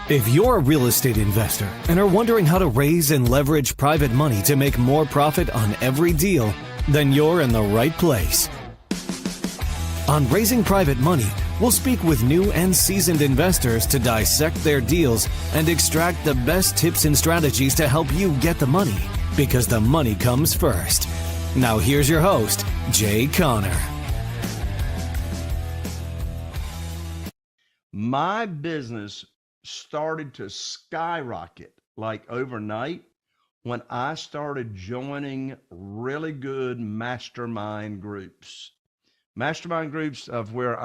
If you're a real estate investor and are wondering how to raise and leverage private money to make more profit on every deal, then you're in the right place. On Raising Private Money, we'll speak with new and seasoned investors to dissect their deals and extract the best tips and strategies to help you get the money, because the money comes first. Now here's your host, Jay Conner. My business started to skyrocket like overnight when I started joining really good mastermind groups. Mastermind groups of where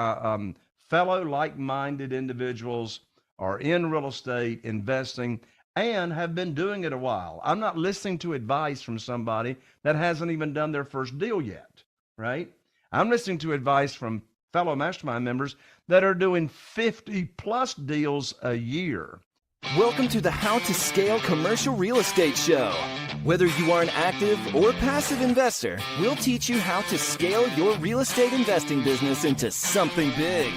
fellow like-minded individuals are in real estate investing and have been doing it a while. I'm not listening to advice from somebody that hasn't even done their first deal yet, right? I'm listening to advice from fellow mastermind members that are doing 50 plus deals a year. Welcome to the How to Scale Commercial Real Estate Show. Whether you are an active or passive investor, we'll teach you how to scale your real estate investing business into something big.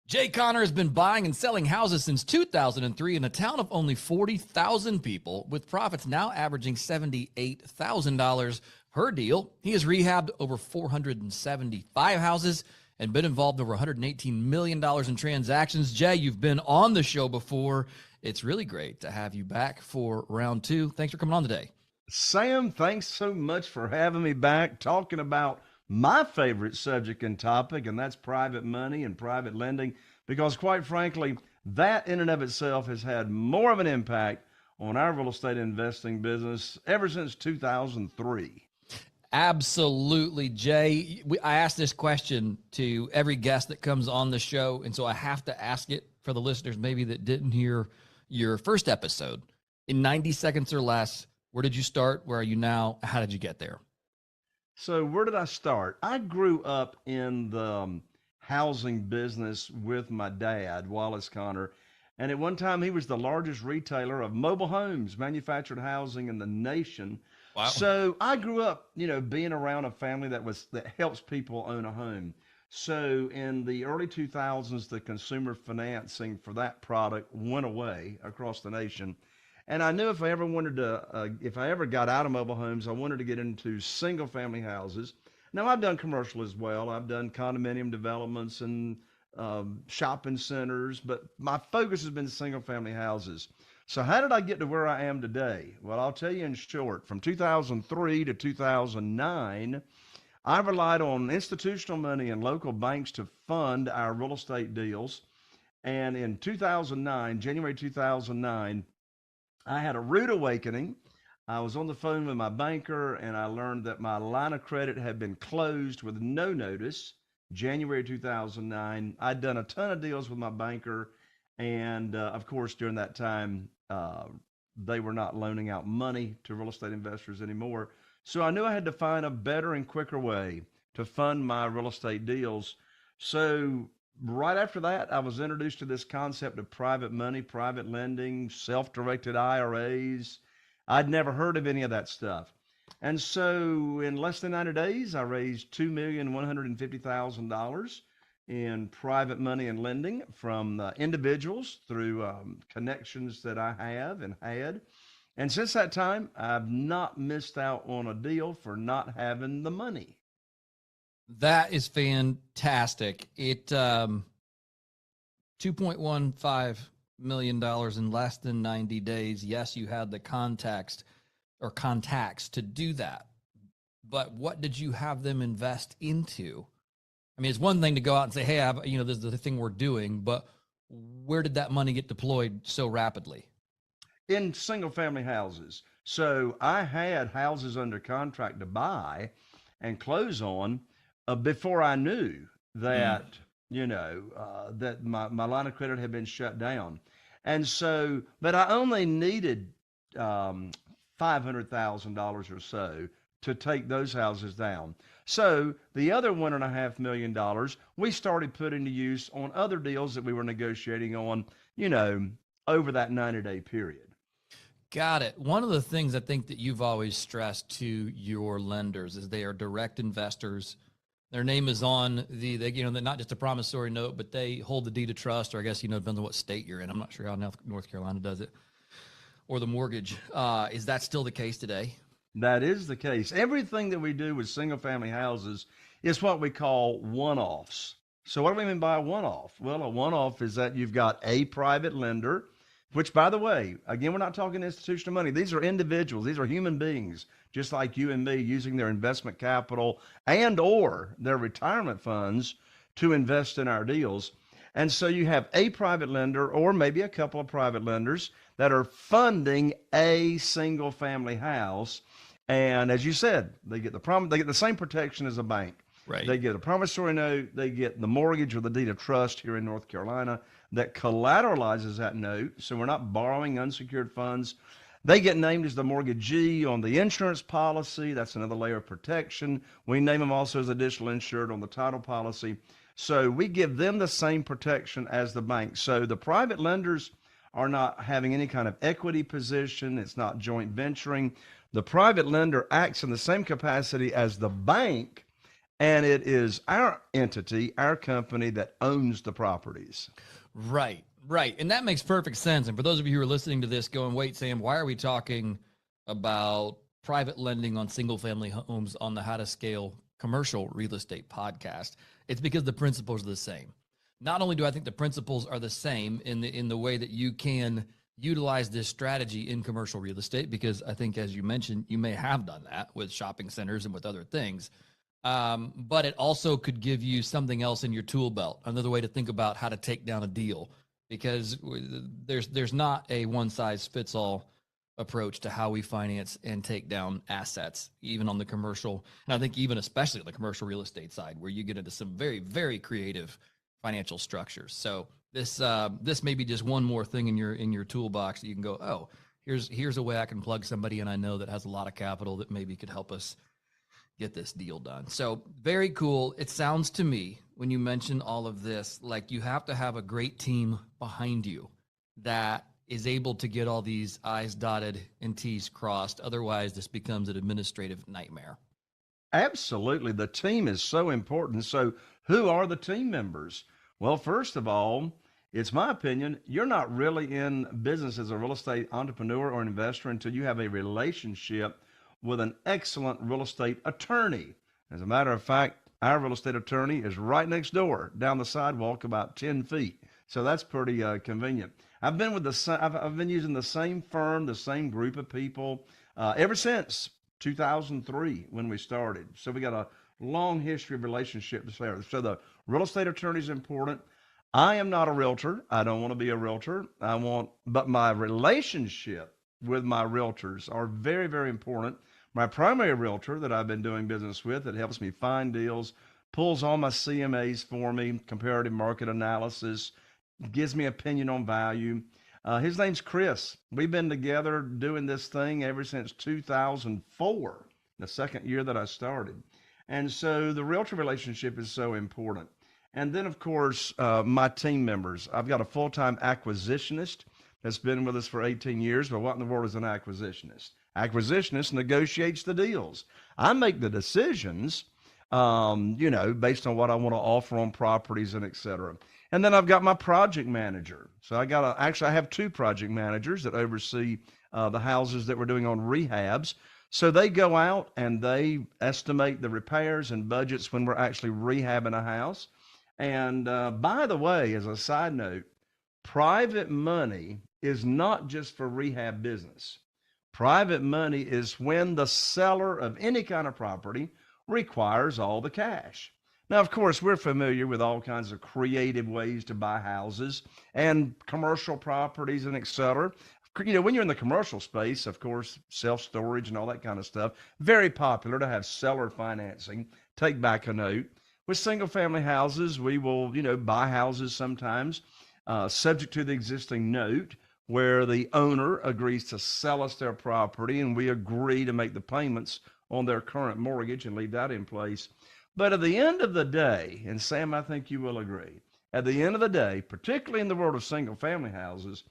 Jay Conner has been buying and selling houses since 2003 in a town of only 40,000 people, with profits now averaging $78,000 per deal. He has rehabbed over 475 houses and been involved over $118 million in transactions. Jay, you've been on the show before. It's really great to have you back for round two. Thanks for coming on today. Sam, thanks so much for having me back, talking about my favorite subject and topic, and that's private money and private lending, because quite frankly, that in and of itself has had more of an impact on our real estate investing business ever since 2003. Absolutely, Jay. I ask this question to every guest that comes on the show, and so I have to ask it for the listeners maybe that didn't hear your first episode. In 90 seconds or less, where did you start? Where are you now? How did you get there? So where did I start? I grew up in the housing business with my dad, Wallace Conner, and at one time he was the largest retailer of mobile homes, manufactured housing in the nation. Wow. So I grew up, being around a family that helps people own a home. So in the early 2000s, the consumer financing for that product went away across the nation. And I knew if I ever got out of mobile homes, I wanted to get into single family houses. Now I've done commercial as well. I've done condominium developments and shopping centers, but my focus has been single family houses. So how did I get to where I am today? Well, I'll tell you in short. From 2003 to 2009, I relied on institutional money and local banks to fund our real estate deals. And in 2009, January 2009, I had a rude awakening. I was on the phone with my banker, and I learned that my line of credit had been closed with no notice, January 2009. I'd done a ton of deals with my banker. And of course, during that time, they were not loaning out money to real estate investors anymore. So I knew I had to find a better and quicker way to fund my real estate deals. So right after that, I was introduced to this concept of private money, private lending, self-directed IRAs. I'd never heard of any of that stuff. And so in less than 90 days, I raised $2,150,000 in private money and lending from individuals through connections that I have and had. And since that time, I've not missed out on a deal for not having the money. That is fantastic. It $2.15 million in less than 90 days. Yes, you had the contacts to do that. But what did you have them invest into? I mean, it's one thing to go out and say, hey, this is the thing we're doing, but where did that money get deployed so rapidly? In single family houses. So I had houses under contract to buy and close on before I knew that, that my line of credit had been shut down. And so, but I only needed $500,000 or so to take those houses down. So the other $1.5 million, we started putting to use on other deals that we were negotiating on, over that 90-day period. Got it. One of the things I think that you've always stressed to your lenders is they are direct investors. Their name is on they're not just a promissory note, but they hold the deed of trust, or I guess, depends on what state you're in. I'm not sure how North Carolina does it, or the mortgage. Is that still the case today? That is the case. Everything that we do with single family houses is what we call one-offs. So what do we mean by a one-off? Well, a one-off is that you've got a private lender, which, by the way, again, we're not talking institutional money. These are individuals. These are human beings, just like you and me, using their investment capital and or their retirement funds to invest in our deals. And so you have a private lender or maybe a couple of private lenders that are funding a single family house. And as you said, they get the same protection as a bank. Right. They get a promissory note. They get the mortgage or the deed of trust here in North Carolina that collateralizes that note. So we're not borrowing unsecured funds. They get named as the mortgagee on the insurance policy. That's another layer of protection. We name them also as additional insured on the title policy. So we give them the same protection as the bank. So the private lenders are not having any kind of equity position. It's not joint venturing. The private lender acts in the same capacity as the bank, and it is our entity, our company, that owns the properties. Right. And that makes perfect sense. And for those of you who are listening to this going, wait, Sam, why are we talking about private lending on single family homes on the How to Scale Commercial Real Estate podcast? It's because the principles are the same. Not only do I think the principles are the same in the way that you can utilize this strategy in commercial real estate, because I think, as you mentioned, you may have done that with shopping centers and with other things. But it also could give you something else in your tool belt, another way to think about how to take down a deal, because there's not a one size fits all approach to how we finance and take down assets, even on the commercial. And I think even especially on the commercial real estate side, where you get into some very, very creative financial structures. So this may be just one more thing in your toolbox that you can go, oh, here's a way I can plug somebody in I know that has a lot of capital that maybe could help us get this deal done. So very cool. It sounds to me, when you mention all of this, like you have to have a great team behind you that is able to get all these I's dotted and T's crossed. Otherwise, this becomes an administrative nightmare. Absolutely. The team is so important. So who are the team members? Well, first of all, it's my opinion, you're not really in business as a real estate entrepreneur or investor until you have a relationship with an excellent real estate attorney. As a matter of fact, our real estate attorney is right next door, down the sidewalk about 10 feet. So that's pretty convenient. I've been using the same firm, the same group of people ever since 2003 when we started. So we got a long history of relationships there. So the real estate attorney is important. I am not a realtor. I don't want to be a realtor. But my relationship with my realtors are very, very important. My primary realtor that I've been doing business with, that helps me find deals, pulls all my CMAs for me, comparative market analysis, gives me opinion on value. His name's Chris. We've been together doing this thing ever since 2004, the second year that I started. And so the realtor relationship is so important. And then, of course, my team members. I've got a full-time acquisitionist that's been with us for 18 years. But what in the world is an acquisitionist? Acquisitionist negotiates the deals. I make the decisions, based on what I want to offer on properties and et cetera. And then I've got my project manager. So I have two project managers that oversee the houses that we're doing on rehabs. So they go out and they estimate the repairs and budgets when we're actually rehabbing a house. And by the way, as a side note, private money is not just for rehab business. Private money is when the seller of any kind of property requires all the cash. Now, of course, we're familiar with all kinds of creative ways to buy houses and commercial properties and et cetera. When you're in the commercial space, of course, self-storage and all that kind of stuff, very popular to have seller financing, take back a note. With single-family houses, we will, buy houses sometimes subject to the existing note where the owner agrees to sell us their property and we agree to make the payments on their current mortgage and leave that in place. But at the end of the day, and Sam, I think you will agree, at the end of the day, particularly in the world of single-family houses,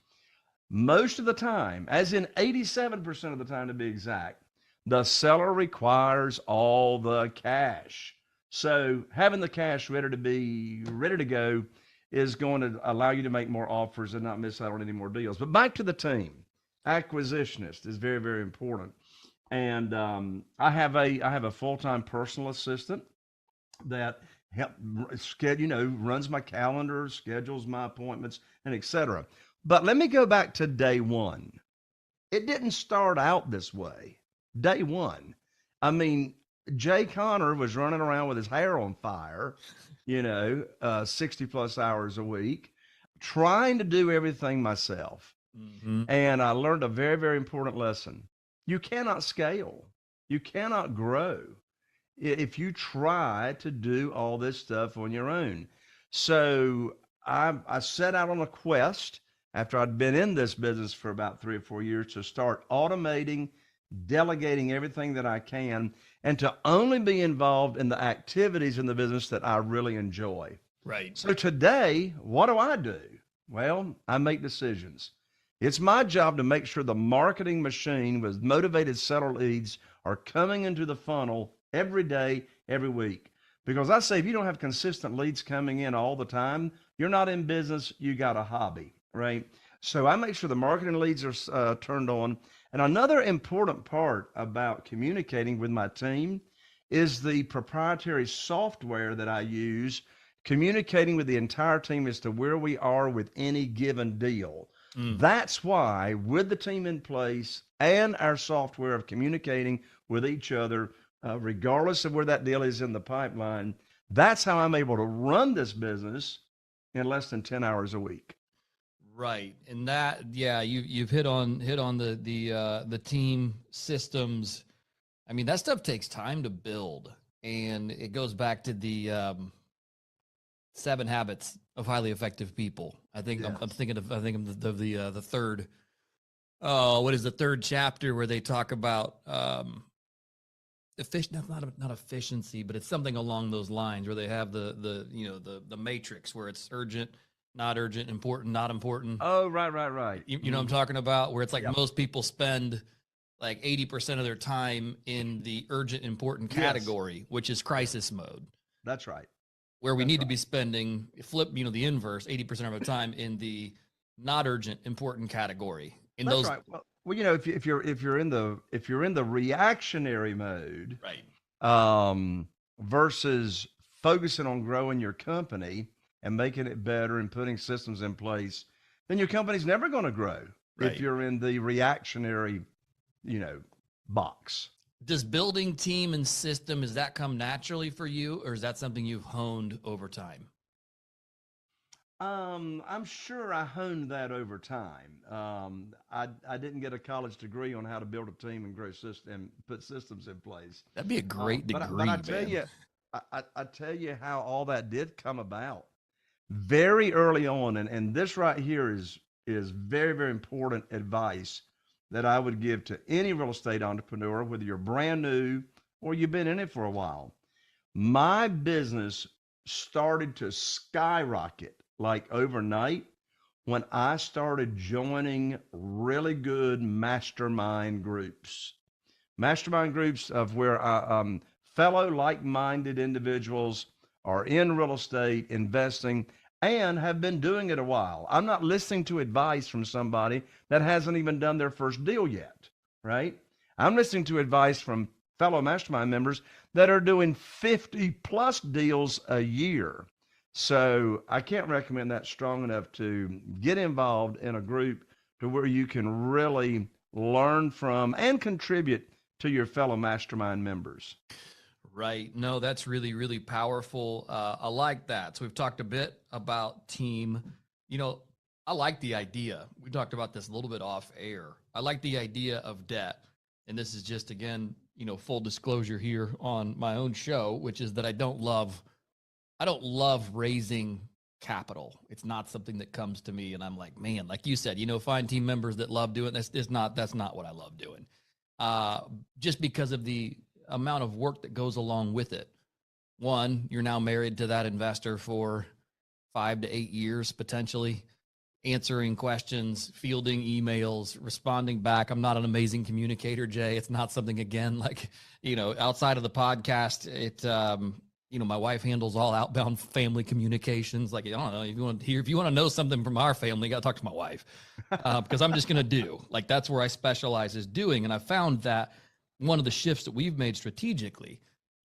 most of the time, as in 87% of the time to be exact, the seller requires all the cash. So having the cash ready to go is going to allow you to make more offers and not miss out on any more deals. But back to the team, acquisitionist is very, very important. And I have a full-time personal assistant that runs my calendar, schedules my appointments, and etc. But let me go back to day one. It didn't start out this way. Day one. I mean, Jay Connor was running around with his hair on fire, 60 plus hours a week, trying to do everything myself. Mm-hmm. And I learned a very, very important lesson. You cannot scale. You cannot grow if you try to do all this stuff on your own. So I set out on a quest after I'd been in this business for about 3 or 4 years to start automating, delegating everything that I can, and to only be involved in the activities in the business that I really enjoy. Right. So today, what do? Well, I make decisions. It's my job to make sure the marketing machine with motivated seller leads are coming into the funnel every day, every week. Because I say, if you don't have consistent leads coming in all the time, you're not in business, you got a hobby, right? So I make sure the marketing leads are turned on. And another important part about communicating with my team is the proprietary software that I use, communicating with the entire team as to where we are with any given deal. That's why, with the team in place and our software of communicating with each other, regardless of where that deal is in the pipeline, that's how I'm able to run this business in less than 10 hours a week. Right. And that, yeah, you've hit on the team systems. I mean, that stuff takes time to build, and it goes back to the 7 habits of highly effective people. I think I'm thinking of the third. Oh, what is the third chapter where they talk about not efficiency, but it's something along those lines where they have the matrix where it's urgent, not urgent, important, not important. Oh, right. You know what I'm talking about? Where it's like most people spend like 80% of their time in the urgent, important category, which is crisis mode. That's right. Where we need to be spending the inverse, 80% of our time in the not urgent, important category. That's right. Well, if you're in the reactionary mode, right, versus focusing on growing your company and making it better and putting systems in place, then your company's never going to grow. Right. If you're in the reactionary, box. Does building team and system, does that come naturally for you, or is that something you've honed over time? I'm sure I honed that over time. I didn't get a college degree on how to build a team and grow system and put systems in place. That'd be a great degree, but I tell you, I tell you how all that did come about very early on, and this right here is very, very important advice that I would give to any real estate entrepreneur, whether you're brand new or you've been in it for a while. My business started to skyrocket like overnight when I started joining really good mastermind groups of where fellow like-minded individuals are in real estate investing and have been doing it a while. I'm not listening to advice from somebody that hasn't even done their first deal yet, right? I'm listening to advice from fellow mastermind members that are doing 50 plus deals a year. So I can't recommend that strong enough to get involved in a group to where you can really learn from and contribute to your fellow mastermind members. Right. No, that's really, really powerful. I like that. So we've talked a bit about team. I like the idea. We talked about this a little bit off air. I like the idea of debt. And this is just, again, full disclosure here on my own show, which is that I don't love raising capital. It's not something that comes to me and I'm like, man, like you said, find team members that love doing this. That's not what I love doing. Just because of the amount of work that goes along with it. One, you're now married to that investor for 5 to 8 years, potentially, answering questions, fielding emails, responding back. I'm not an amazing communicator, Jay. It's not something, again, like, outside of the podcast, My wife handles all outbound family communications. Like, I don't know, if you want to know something from our family, you got to talk to my wife, because I'm just going to do, like, that's where I specialize is doing. And I found that one of the shifts that we've made strategically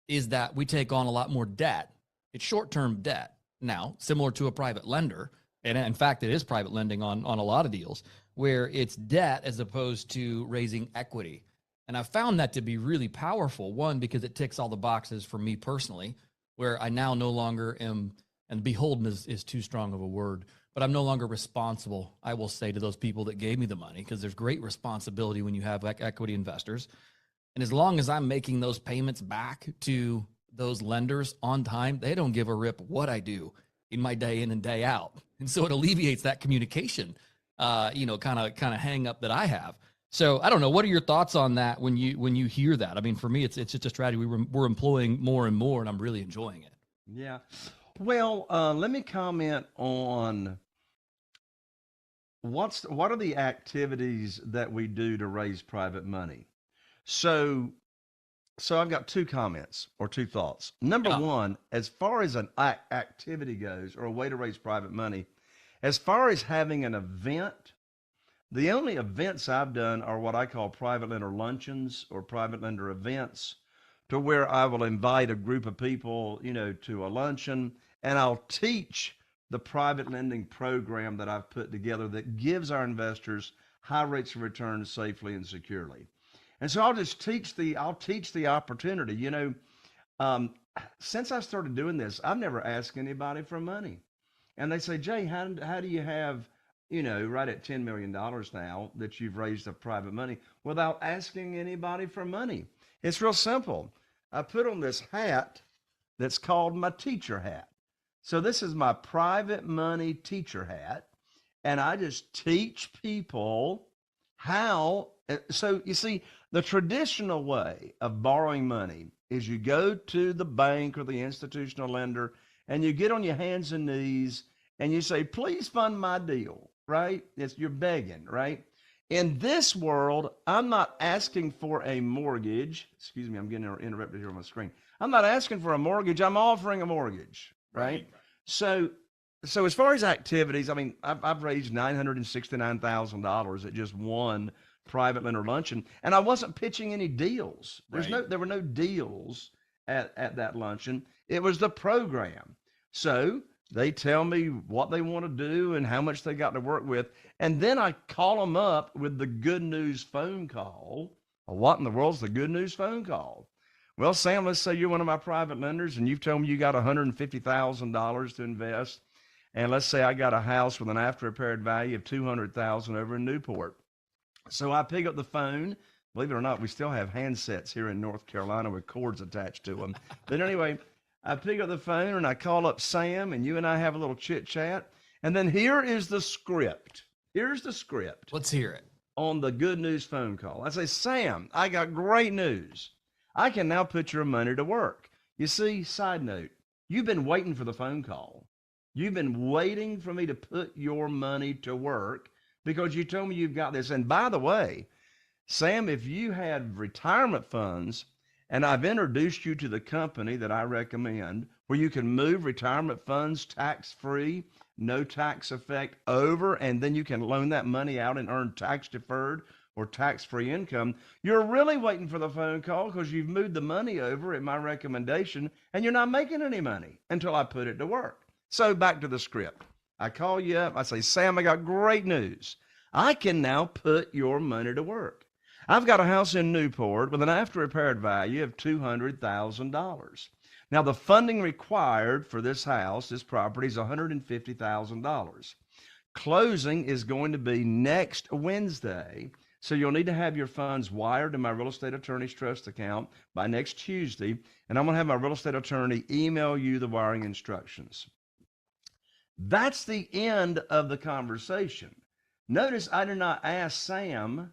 is that we take on a lot more debt. It's short-term debt now, similar to a private lender. And in fact, it is private lending on a lot of deals where it's debt as opposed to raising equity. And I found that to be really powerful. One, because it ticks all the boxes for me personally, where I now no longer am, and beholden is too strong of a word, but I'm no longer responsible, I will say, to those people that gave me the money, because there's great responsibility when you have equity investors. And as long as I'm making those payments back to those lenders on time, they don't give a rip what I do in my day in and day out. And so it alleviates that communication, kind of hang up that I have. So I don't know. What are your thoughts on that when you hear that? I mean, for me, it's just a strategy we're employing more and more, and I'm really enjoying it. Yeah. Well, let me comment on what are the activities that we do to raise private money. So I've got two comments or two thoughts. Number one, as far as an activity goes, or a way to raise private money, as far as having an event, the only events I've done are what I call private lender luncheons or private lender events, to where I will invite a group of people, to a luncheon, and I'll teach the private lending program that I've put together that gives our investors high rates of return safely and securely. And so I'll teach the opportunity. Since I started doing this, I've never asked anybody for money. And they say, Jay, how do you have, right at $10 million now that you've raised of private money without asking anybody for money? It's real simple. I put on this hat that's called my teacher hat. So this is my private money teacher hat. And I just teach people how. So you see, the traditional way of borrowing money is you go to the bank or the institutional lender and you get on your hands and knees and you say, please fund my deal, right? You're begging, right? In this world, I'm not asking for a mortgage. Excuse me, I'm getting interrupted here on my screen. I'm not asking for a mortgage. I'm offering a mortgage, right? So as far as activities, I mean, I've raised $969,000 at just one private lender luncheon, and I wasn't pitching any deals. There were no deals at that luncheon. It was the program. So they tell me what they want to do and how much they got to work with, and then I call them up with the good news phone call. Well, what in the world's the good news phone call? Well, Sam, let's say you're one of my private lenders and you've told me you got $150,000 to invest, and let's say I got a house with an after repaired value of $200,000 over in Newport. So I pick up the phone. Believe it or not, we still have handsets here in North Carolina with cords attached to them. But anyway, I pick up the phone and I call up Sam, and you and I have a little chit chat. And then here is the script. Here's the script. Let's hear it. On the good news phone call, I say, Sam, I got great news. I can now put your money to work. You see, side note, you've been waiting for the phone call. You've been waiting for me to put your money to work, because you told me you've got this. And by the way, Sam, if you had retirement funds, and I've introduced you to the company that I recommend, where you can move retirement funds tax-free, no tax effect over, and then you can loan that money out and earn tax-deferred or tax-free income, you're really waiting for the phone call because you've moved the money over at my recommendation, and you're not making any money until I put it to work. So back to the script. I call you up. I say, Sam, I got great news. I can now put your money to work. I've got a house in Newport with an after repaired value of $200,000. Now, the funding required for this house, this property, is $150,000. Closing is going to be next Wednesday, so you'll need to have your funds wired to my real estate attorney's trust account by next Tuesday, and I'm going to have my real estate attorney email you the wiring instructions. That's the end of the conversation. Notice I did not ask Sam,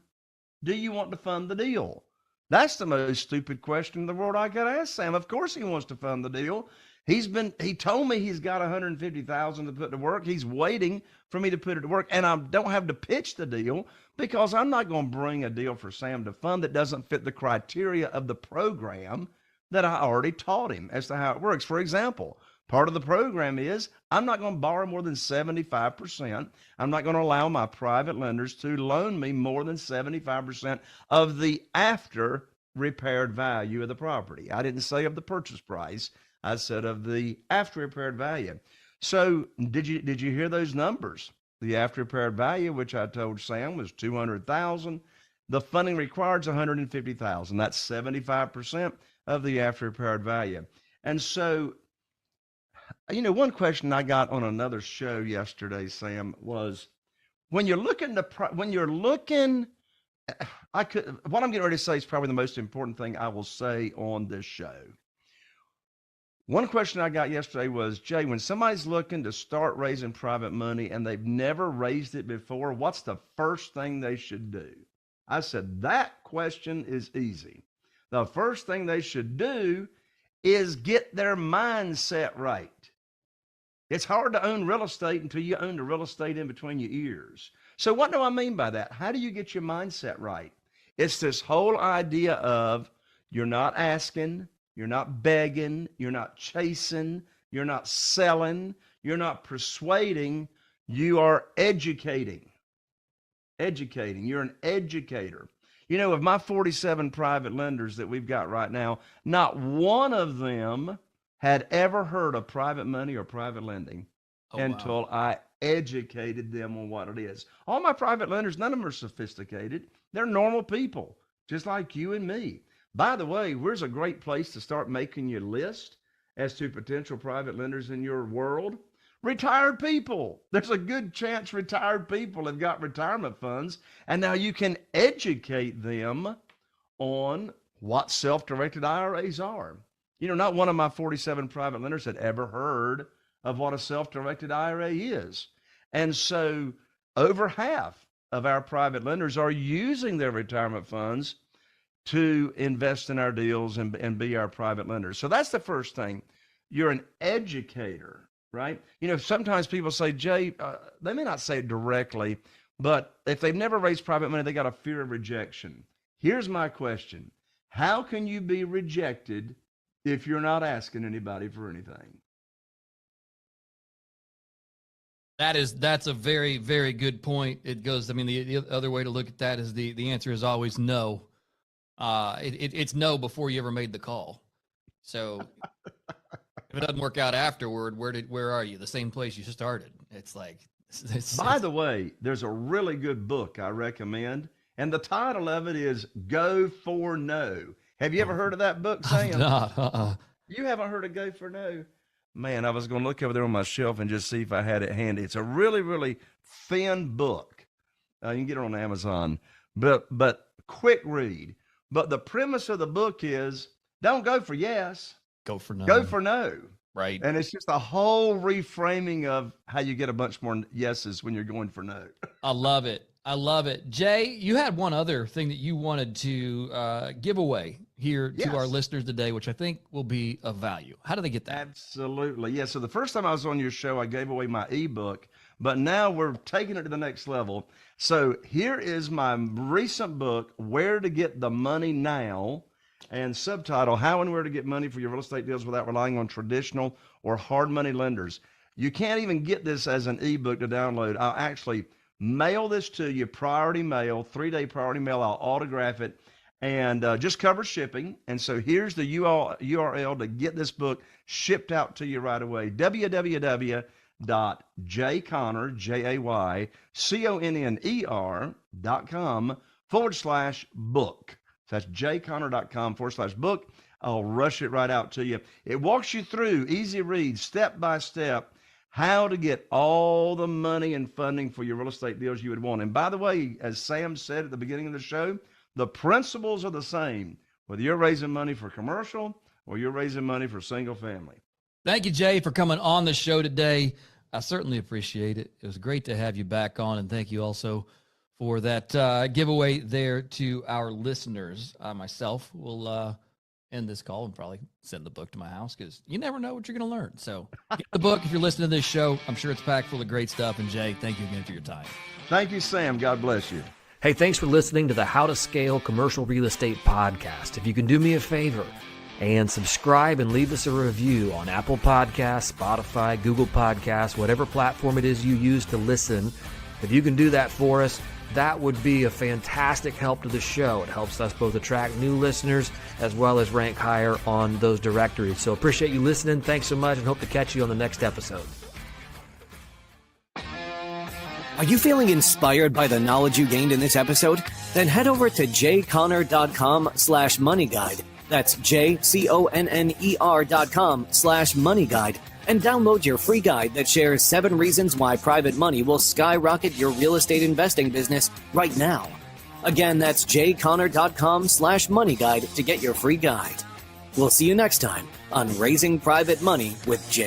do you want to fund the deal? That's the most stupid question in the world I could ask Sam. Of course he wants to fund the deal. He told me he's got $150,000 to put to work. He's waiting for me to put it to work, and I don't have to pitch the deal because I'm not going to bring a deal for Sam to fund that doesn't fit the criteria of the program that I already taught him as to how it works. For example, part of the program is I'm not going to borrow more than 75%. I'm not going to allow my private lenders to loan me more than 75% of the after repaired value of the property. I didn't say of the purchase price. I said of the after repaired value. So did you hear those numbers? The after repaired value, which I told Sam was $200,000. The funding required is $150,000. That's 75% of the after repaired value. And so, one question I got on another show yesterday, Sam, was what I'm getting ready to say is probably the most important thing I will say on this show. One question I got yesterday was, Jay, when somebody's looking to start raising private money and they've never raised it before, what's the first thing they should do? I said, that question is easy. The first thing they should do is get their mindset right. It's hard to own real estate until you own the real estate in between your ears. So what do I mean by that? How do you get your mindset right? It's this whole idea of you're not asking, you're not begging, you're not chasing, you're not selling, you're not persuading, you are educating. You're an educator. Of my 47 private lenders that we've got right now, not one of them had ever heard of private money or private lending until I educated them on what it is. All my private lenders, none of them are sophisticated. They're normal people, just like you and me. By the way, where's a great place to start making your list as to potential private lenders in your world? Retired people. There's a good chance retired people have got retirement funds, and now you can educate them on what self-directed IRAs are. Not one of my 47 private lenders had ever heard of what a self-directed IRA is. And so over half of our private lenders are using their retirement funds to invest in our deals and be our private lenders. So that's the first thing. You're an educator. Right? Sometimes people say, Jay, they may not say it directly, but if they've never raised private money, they got a fear of rejection. Here's my question. How can you be rejected if you're not asking anybody for anything? That's a very, very good point. It goes, the other way to look at that is the answer is always no. It's no before you ever made the call. So if it doesn't work out afterward, where are you? The same place you started. It's like. By the way, there's a really good book I recommend, and the title of it is Go for No. Have you ever heard of that book, Sam? No. You haven't heard of Go for No? Man, I was going to look over there on my shelf and just see if I had it handy. It's a really, really thin book. You can get it on Amazon, but quick read. But the premise of the book is don't go for yes. Go for no. Go for no. Right. And it's just a whole reframing of how you get a bunch more yeses when you're going for no. I love it. Jay, you had one other thing that you wanted to give away here to our listeners today, which I think will be of value. How do they get that? Absolutely. Yeah. So the first time I was on your show, I gave away my ebook, but now we're taking it to the next level. So here is my recent book, Where to Get the Money Now, and subtitle, How and Where to Get Money for Your Real Estate Deals Without Relying on Traditional or Hard Money Lenders. You can't even get this as an ebook to download. I'll actually mail this to you, priority mail, 3-day priority mail. I'll autograph it and just cover shipping. And so here's the URL to get this book shipped out to you right away. www.jayconner.com/book. That's jayconner.com/book. I'll rush it right out to you. It walks you through, easy read, step by step, how to get all the money and funding for your real estate deals you would want. And by the way, as Sam said at the beginning of the show, the principles are the same, whether you're raising money for commercial or you're raising money for single family. Thank you, Jay, for coming on the show today. I certainly appreciate it. It was great to have you back on, and thank you also for that giveaway there to our listeners. I myself will end this call and probably send the book to my house because you never know what you're going to learn. So get the book if you're listening to this show. I'm sure it's packed full of great stuff. And Jay, thank you again for your time. Thank you, Sam. God bless you. Hey, thanks for listening to the How to Scale Commercial Real Estate podcast. If you can do me a favor, and subscribe and leave us a review on Apple Podcasts, Spotify, Google Podcasts, whatever platform it is you use to listen. If you can do that for us, that would be a fantastic help to the show. It helps us both attract new listeners as well as rank higher on those directories. So appreciate you listening. Thanks so much, and hope to catch you on the next episode. Are you feeling inspired by the knowledge you gained in this episode? Then head over to jconner.com/moneyguide. That's jconner.com/moneyguide and download your free guide that shares 7 reasons why private money will skyrocket your real estate investing business right now. Again, that's jconner.com/moneyguide to get your free guide. We'll see you next time on Raising Private Money with Jay.